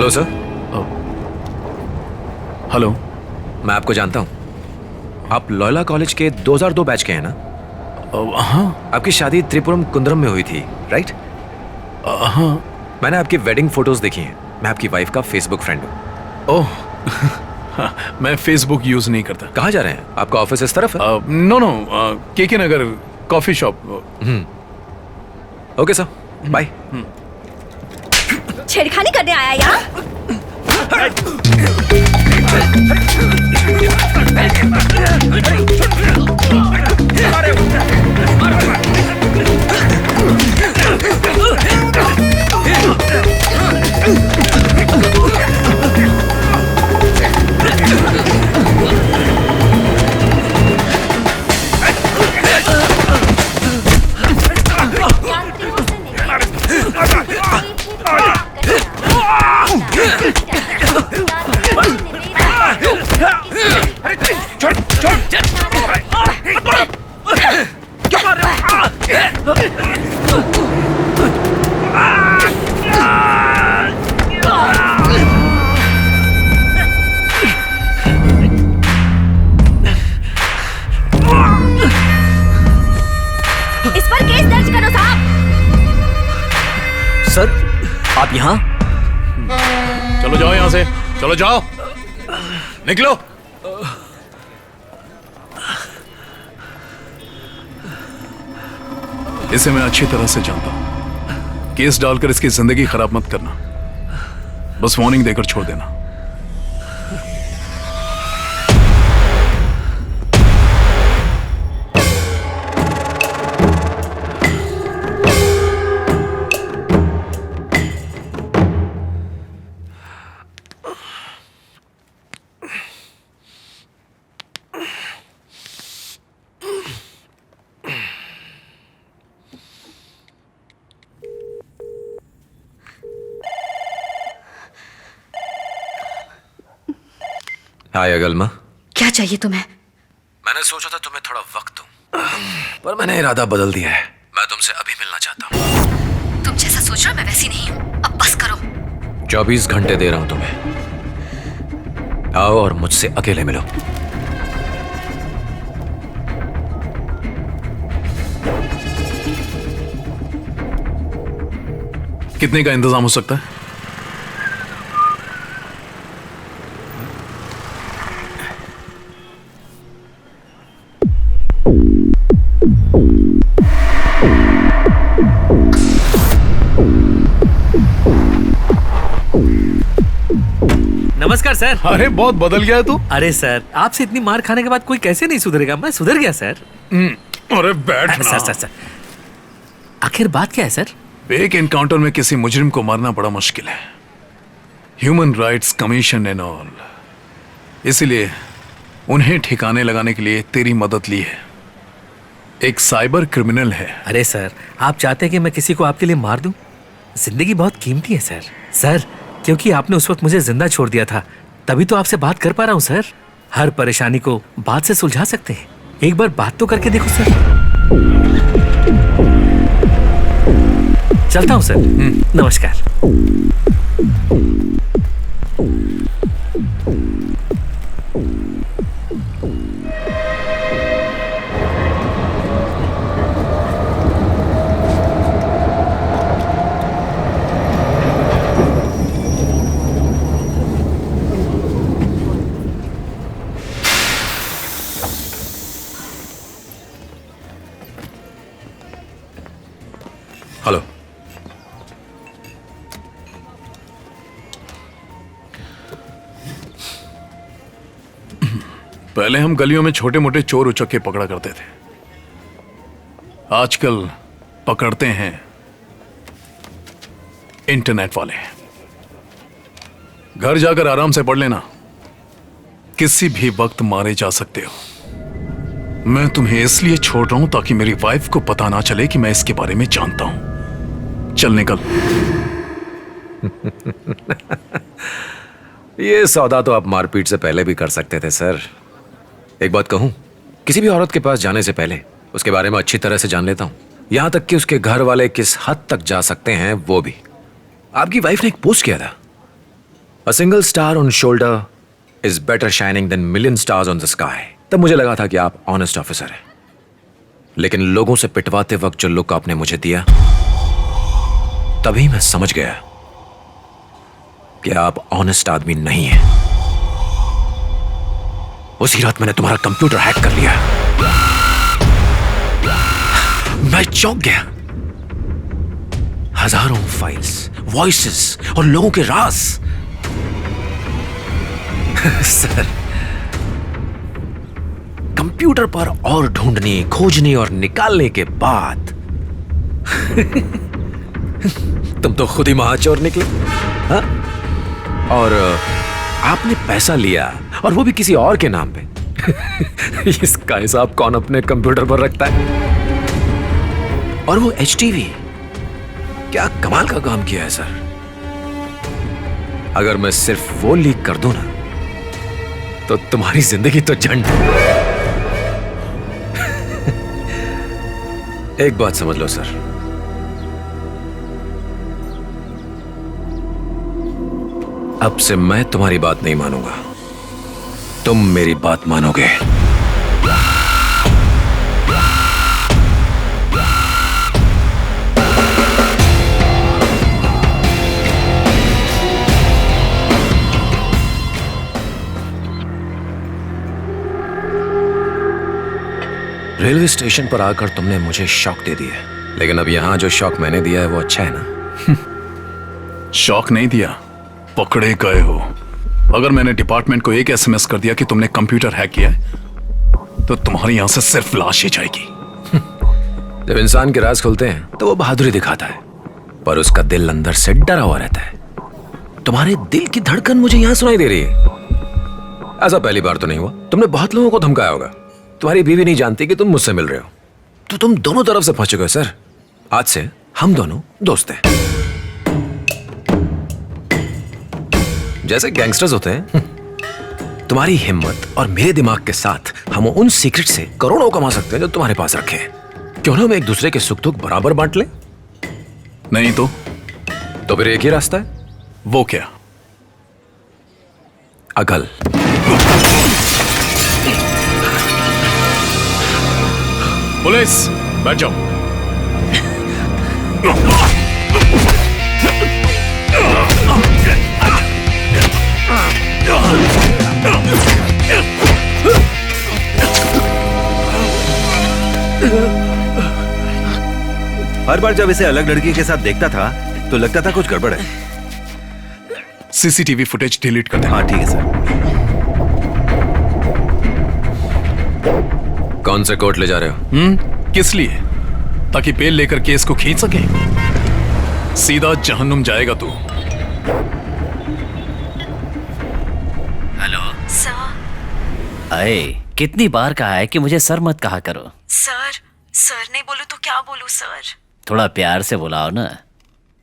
Hello sir. Hello. मैं आपको जानता हूँ, आप लॉयला कॉलेज के 2002 बैच के हैं ना? हाँ। आपकी शादी त्रिपुरम कुंद्रम में हुई थी, राइट? हाँ। मैंने आपकी वेडिंग फोटोज देखी हैं। मैं आपकी वाइफ का फेसबुक फ्रेंड हूँ। ओह मैं फेसबुक यूज नहीं करता। कहाँ जा रहे हैं? आपका ऑफिस इस तरफ है? No no, K Nagar coffee shop. Okay sir, bye. छेड़खानी करने आया यहाँ? इस पर केस दर्ज करो साहब। सर, आप यहाँ? चलो जाओ यहाँ से, चलो जाओ, निकलो। इसे मैं अच्छी तरह से जानता हूं। केस डालकर इसकी जिंदगी खराब मत करना, बस वार्निंग देकर छोड़ देना। हाय अगलमा। क्या चाहिए तुम्हें? मैंने सोचा था तुम्हें थोड़ा वक्त दूं, पर मैंने इरादा बदल दिया है। मैं तुमसे अभी मिलना चाहता हूँ। तुम जैसा सोच रहे हो मैं वैसी नहीं हूँ। अब बस करो। 24 घंटे दे रहा हूं तुम्हें। आओ और मुझसे अकेले मिलो। कितने का इंतजाम हो सकता है? नमस्कार सर। अरे बहुत बदल गया है तू। अरे सर, आपसे इतनी मार खाने के बाद कोई कैसे नहीं सुधरेगा? मैं सुधर गया सर। अरे बैठ ना। सर, आखिर बात क्या है सर? एक एनकाउंटर में किसी मुजरिम को मारना बड़ा मुश्किल है, human rights commission and all. इसीलिए उन्हें ठिकाने लगाने के लिए तेरी मदद ली है। एक साइबर क्रिमिनल है। अरे सर, आप चाहते हैं कि मैं किसी को आपके लिए मार दूं? जिंदगी बहुत कीमती है सर। सर, क्योंकि आपने उस वक्त मुझे जिंदा छोड़ दिया था, तभी तो आपसे बात कर पा रहा हूं सर। हर परेशानी को बात से सुलझा सकते हैं। एक बार बात तो करके देखो सर। चलता हूं सर। नमस्कार। हेलो। पहले हम गलियों में छोटे मोटे चोर उचक्के पकड़ा करते थे, आजकल पकड़ते हैं इंटरनेट वाले। घर जाकर आराम से पढ़ लेना, किसी भी वक्त मारे जा सकते हो। मैं तुम्हें इसलिए छोड़ रहा हूं ताकि मेरी वाइफ को पता ना चले कि मैं इसके बारे में जानता हूं। चल निकल। ये सौदा तो आप मारपीट से पहले भी कर सकते थे सर। एक बात कहूं, किसी भी औरत के पास जाने से पहले उसके बारे में अच्छी तरह से जान लेता हूं, यहां तक कि उसके घर वाले किस हद तक जा सकते हैं वो भी। आपकी वाइफ ने एक पोस्ट किया था, A single star on shoulder is better shining than million stars on the sky. तब मुझे लगा था कि आप ऑनेस्ट ऑफिसर हैं, लेकिन लोगों से पिटवाते वक्त जो लुक आपने मुझे दिया, तभी मैं समझ गया कि आप ऑनेस्ट आदमी नहीं हैं। उसी रात मैंने तुम्हारा कंप्यूटर हैक कर लिया। मैं चौंक गया। हजारों फाइल्स, वॉइसेस और लोगों के राज। सर, कंप्यूटर पर और ढूंढने, खोजने और निकालने के बाद तुम तो खुद ही महाचोर निकले। हाँ? और आपने पैसा लिया, और वो भी किसी और के नाम पे। इसका हिसाब कौन अपने कंप्यूटर पर रखता है? और वो HTV, क्या कमाल का काम किया है सर। अगर मैं सिर्फ वो लीक कर दूं ना, तो तुम्हारी जिंदगी तो झंड। एक बात समझ लो सर, अब से मैं तुम्हारी बात नहीं मानूंगा, तुम मेरी बात मानोगे। रेलवे स्टेशन पर आकर तुमने मुझे शॉक दे दिया, लेकिन अब यहां जो शॉक मैंने दिया है वो अच्छा है ना? शॉक नहीं दिया, पकड़े गए हो। अगर मैंने डिपार्टमेंट को एक SMS कर दिया कि तुमने कंप्यूटर हैक किया है, तो तुम्हारी यहां से सिर्फ लाश ही जाएगी। जब इंसान के राज खुलते हैं तो वो बहादुरी दिखाता है, पर उसका दिल अंदर से डरा हुआ रहता है। तुम्हारे दिल की धड़कन मुझे यहां सुनाई दे रही है। ऐसा पहली बार तो नहीं हुआ, तुमने बहुत लोगों को धमकाया होगा। तुम्हारी बीवी नहीं जानती कि तुम मुझसे मिल रहे हो, तो तुम दोनों तरफ से फंस चुके हो सर। आज से हम दोनों दोस्त हैं, जैसे गैंगस्टर्स होते हैं। तुम्हारी हिम्मत और मेरे दिमाग के साथ हम उन सीक्रेट से करोड़ों कमा सकते हैं जो तुम्हारे पास रखे हैं। क्यों ना हम एक दूसरे के सुख दुख बराबर बांट लें? नहीं तो फिर एक ही रास्ता है। वो क्या? अकल। पुलिस, बैठ जाओ। हर बार जब इसे अलग लड़की के साथ देखता था तो लगता था कुछ गड़बड़ है। CCTV फुटेज डिलीट कर दे। हाँ ठीक है सर। कौन से कोर्ट ले जा रहे हो? किस लिए? ताकि बेल लेकर केस को खींच सके। सीधा जहन्नुम जाएगा तू। Hello sir. अरे कितनी बार कहा है कि मुझे सर मत कहा करो। सर नहीं बोलूं तो क्या बोलूं सर? थोड़ा प्यार से बुलाओ ना,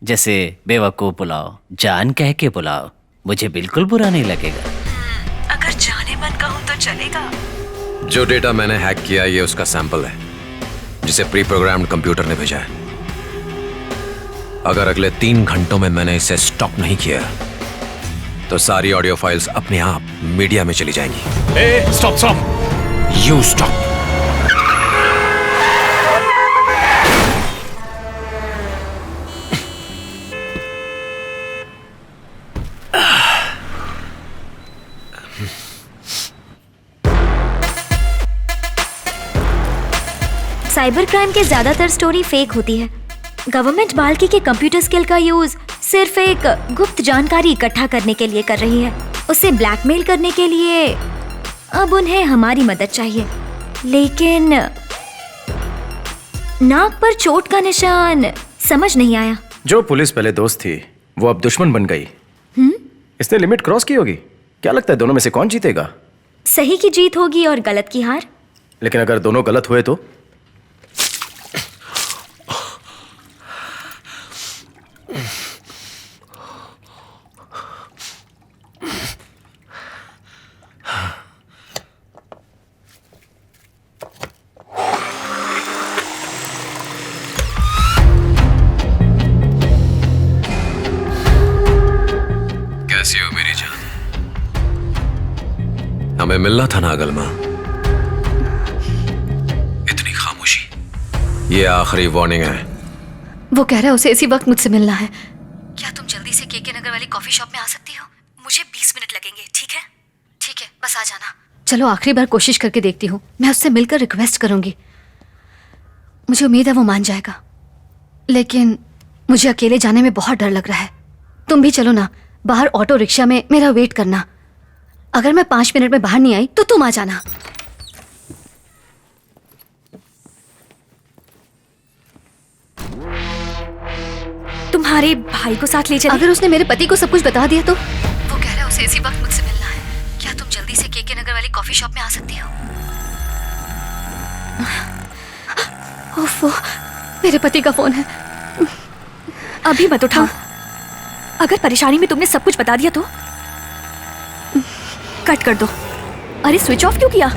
जैसे बेवकूफ बुलाओ, जान कह के बुलाओ, मुझे बिल्कुल बुरा नहीं लगेगा। अगर जाने मन कहूं तो चलेगा? जो डेटा मैंने हैक किया ये उसका सैंपल है, जिसे प्री प्रोग्राम्ड कंप्यूटर ने भेजा है। अगर अगले 3 घंटों में मैंने इसे स्टॉप नहीं किया तो सारी ऑडियो फाइल्स अपने आप मीडिया में चली जाएंगी। Stop. You stop. Cyber crime के ज्यादातर स्टोरी फेक होती है। गवर्नमेंट बाल्की के कंप्यूटर स्किल का यूज सिर्फ एक गुप्त जानकारी इकट्ठा करने के लिए कर रही है, उसे ब्लैकमेल करने के लिए। अब उन्हें हमारी मदद चाहिए, लेकिन नाक पर चोट का निशान समझ नहीं आया। जो पुलिस पहले दोस्त थी वो अब दुश्मन बन गई। इसने लिमिट क्रॉस की होगी। क्या लगता है दोनों में से कौन जीतेगा? सही की जीत होगी और गलत की हार। लेकिन अगर दोनों गलत हुए तो? कैसी हो मेरी हमें मिलना था ना अगलमा। इतनी खामोशी, ये आखिरी वार्निंग है। वो कह रहा है उसे इसी वक्त मुझसे मिलना है। क्या तुम जल्दी से केके नगर वाली कॉफी शॉप में आ सकती हो? मुझे 20 मिनट लगेंगे। ठीक है? ठीक है, बस आ जाना। चलो आखिरी बार कोशिश करके देखती हूँ। मैं उससे मिलकर रिक्वेस्ट करूंगी। मुझे उम्मीद है वो मान जाएगा, लेकिन मुझे अकेले जाने में बहुत डर लग रहा है। तुम भी चलो ना, बाहर ऑटो रिक्शा में मेरा वेट करना। अगर मैं 5 मिनट में बाहर नहीं आई तो तुम आ जाना। तुम्हारे भाई को साथ ले चले। अगर उसने मेरे पति को सब कुछ बता दिया तो? वो कह रहा है उसे इसी वक्त मुझसे मिलना है। क्या तुम जल्दी से केके नगर वाली कॉफी शॉप में आ सकती हो? ओफो, मेरे पति का फोन है। अभी मत उठाओ। अगर परेशानी में तुमने सब कुछ बता दिया तो कट कर दो। अरे स्विच ऑफ क्यों किया?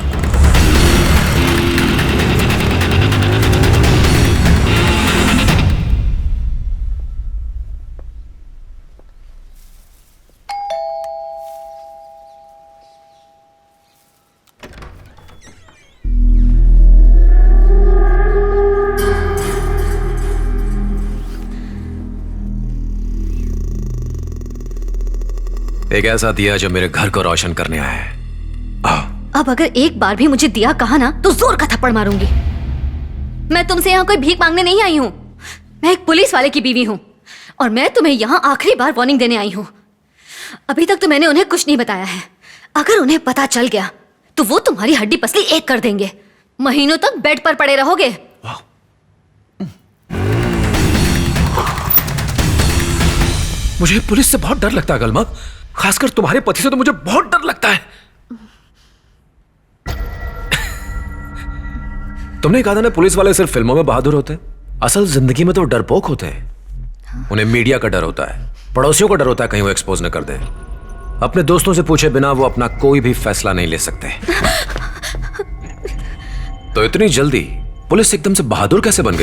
एक ऐसा दिया जो मेरे घर को रोशन करने आया है। अब अगर एक बार भी मुझे दिया कहा ना तो जोर का थप्पड़ मारूंगी। मैं तुमसे यहाँ कोई भीख मांगने नहीं आई हूँ। मैं एक पुलिस वाले की बीवी हूँ और मैं तुम्हें यहाँ आखिरी बार वार्निंग देने आई हूँ। अभी तक तो मैंने उन्हें कुछ नहीं बताया है। अगर उन्हें पता चल गया तो वो तुम्हारी हड्डी पसली एक कर देंगे। महीनों तक बेड पर पड़े रहोगे। मुझे पुलिस से बहुत डर लगता है गलमा, खासकर तुम्हारे पति से तो मुझे बहुत डर लगता है। तुमने कहा था ना पुलिस वाले सिर्फ फिल्मों में बहादुर होते हैं, असल जिंदगी में तो डरपोक होते हैं। उन्हें मीडिया का डर होता है, पड़ोसियों का डर होता है कहीं वो एक्सपोज न कर दें। अपने दोस्तों से पूछे बिना वो अपना कोई भी फैसला नहीं ले सकते। तो इतनी जल्दी पुलिस एकदम से बहादुर कैसे बन गई?